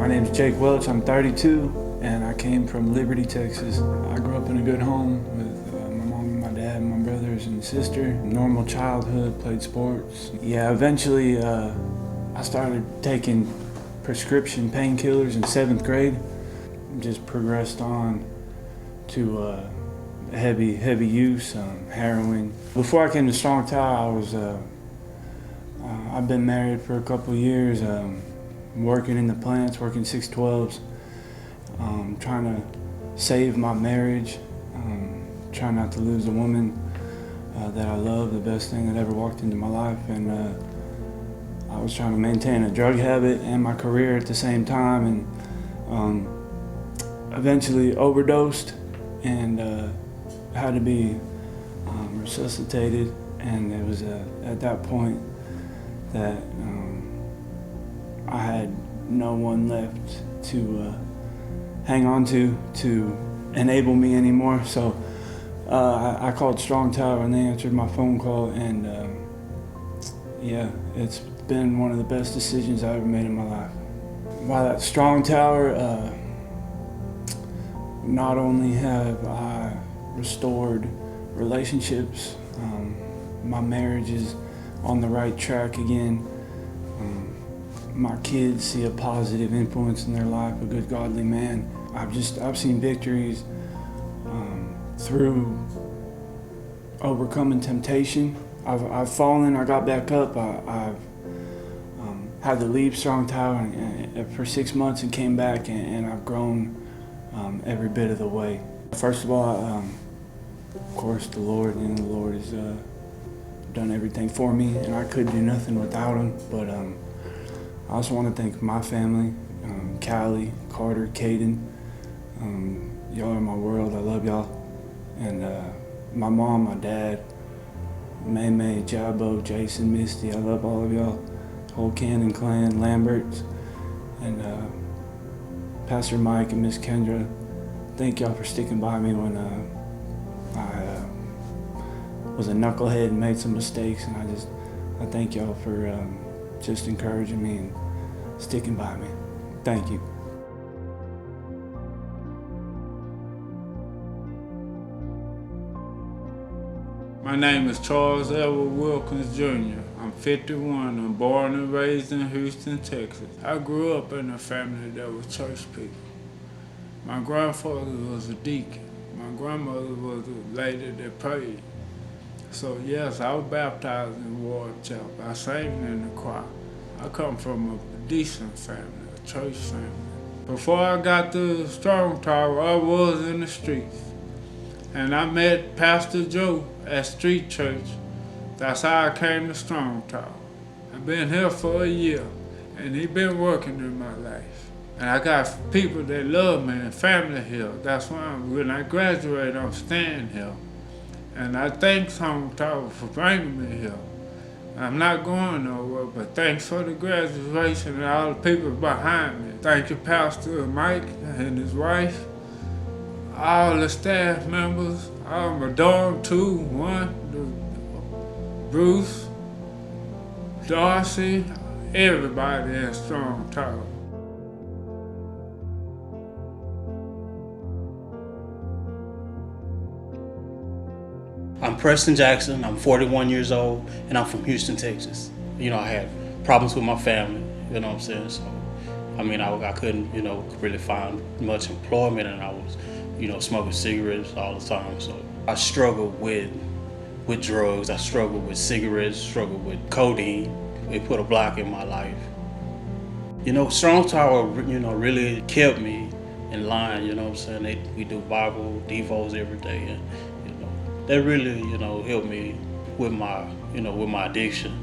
My name's Jake Welch, I'm 32, and I came from Liberty, Texas. I grew up in a good home with my mom and my dad and my brothers and sister. Normal childhood, played sports. Yeah, eventually I started taking prescription painkillers in 7th grade. Just progressed on to heavy use, heroin. Before I came to Strong Tower, I've been married for a couple of years, working in the plants, working 612s, trying to save my marriage, trying not to lose a woman that I love, the best thing that ever walked into my life. And I was trying to maintain a drug habit and my career at the same time, and eventually overdosed and had to be resuscitated. And it was at that point that I had no one left to hang on to enable me anymore. So I called Strong Tower and they answered my phone call, and yeah, it's been one of the best decisions I ever made in my life. While at Strong Tower, not only have I restored relationships, my marriage is on the right track again. My kids see a positive influence in their life, a good godly man. I've seen victories through overcoming temptation. I've fallen, I got back up. I've had to leave Strong Tower for 6 months and came back, and I've grown every bit of the way. First of all, of course, the Lord has done everything for me, and I could do nothing without him. But I also want to thank my family, Callie, Carter, Caden. Y'all are my world, I love y'all. And my mom, my dad, May, Jabbo, Jason, Misty, I love all of y'all. Whole Cannon clan, Lamberts, and Pastor Mike and Miss Kendra. Thank y'all for sticking by me when I was a knucklehead and made some mistakes, and I thank y'all for just encouraging me and sticking by me. Thank you. My name is Charles Edward Wilkins Jr. I'm 51. I'm born and raised in Houston, Texas. I grew up in a family that was church people. My grandfather was a deacon. My grandmother was a lady that prayed. So yes, I was baptized in Ward Chapel. I sang in the choir. I come from a decent family, a church family. Before I got to Strong Tower, I was in the streets. And I met Pastor Joe at Street Church. That's how I came to Strong Tower. I've been here for a year, and he's been working in my life. And I got people that love me and family here. That's why when I graduate, I'm staying here. And I thank Strong Tower for bringing me here. I'm not going nowhere, but thanks for the graduation and all the people behind me. Thank you, Pastor Mike and his wife, all the staff members, all my dog, Bruce, Darcy, everybody in Strong Tower. I'm Preston Jackson, I'm 41 years old, and I'm from Houston, Texas. You know, I had problems with my family, you know what I'm saying? So, I mean, I couldn't, really find much employment, and I was, smoking cigarettes all the time. So I struggled with drugs, I struggled with cigarettes, struggled with codeine. It put a block in my life. Strong Tower, really kept me in line, you know what I'm saying? We do Bible devos every day, and that really, helped me with my, with my addiction.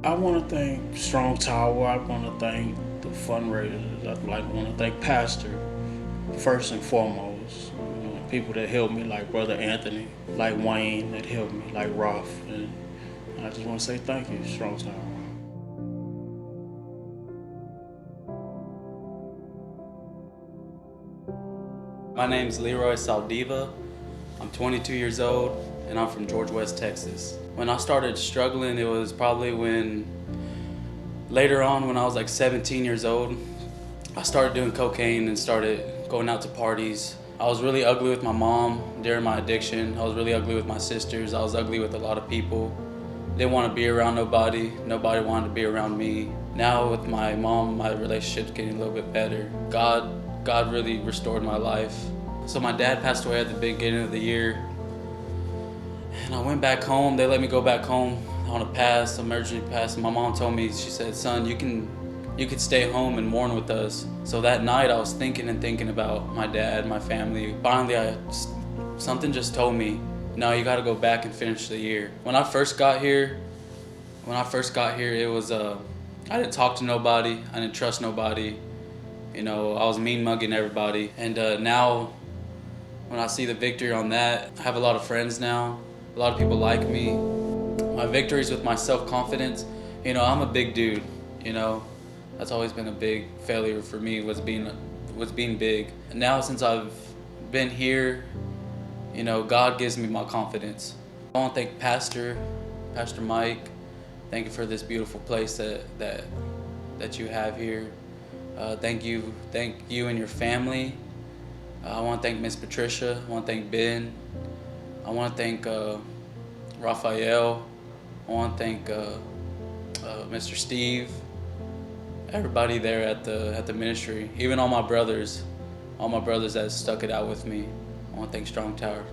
I want to thank Strong Tower. I want to thank the fundraisers. I want to thank Pastor, first and foremost. People that helped me, like Brother Anthony, like Wayne, that helped me, like Rolf. And I just want to say thank you, Strong Tower. My name is LEEROY SALDIVA. I'm 22 years old, and I'm from George West, Texas. When I started struggling, it was probably later on when I was like 17 years old. I started doing cocaine and started going out to parties. I was really ugly with my mom during my addiction. I was really ugly with my sisters. I was ugly with a lot of people. Didn't want to be around nobody. Nobody wanted to be around me. Now with my mom, my relationship's getting a little bit better. God really restored my life. So my dad passed away at the beginning of the year. And I went back home. They let me go back home on a pass, emergency pass. And my mom told me, she said, son, you could stay home and mourn with us. So that night I was thinking and thinking about my dad, my family. Finally, something just told me, no, you gotta go back and finish the year. When I first got here, it was, I didn't talk to nobody. I didn't trust nobody. You know, I was mean mugging everybody. And now, when I see the victory on that, I have a lot of friends now. A lot of people like me. My victories with my self-confidence, you know, I'm a big dude, you know. That's always been a big failure for me, was being big. And now since I've been here, you know, God gives me my confidence. I want to thank Pastor Mike. Thank you for this beautiful place that you have here. Thank you and your family. I want to thank Miss Patricia. I want to thank Ben. I want to thank Raphael. I want to thank Mr. Steve. Everybody there at the ministry, even all my brothers that stuck it out with me. I want to thank Strong Tower.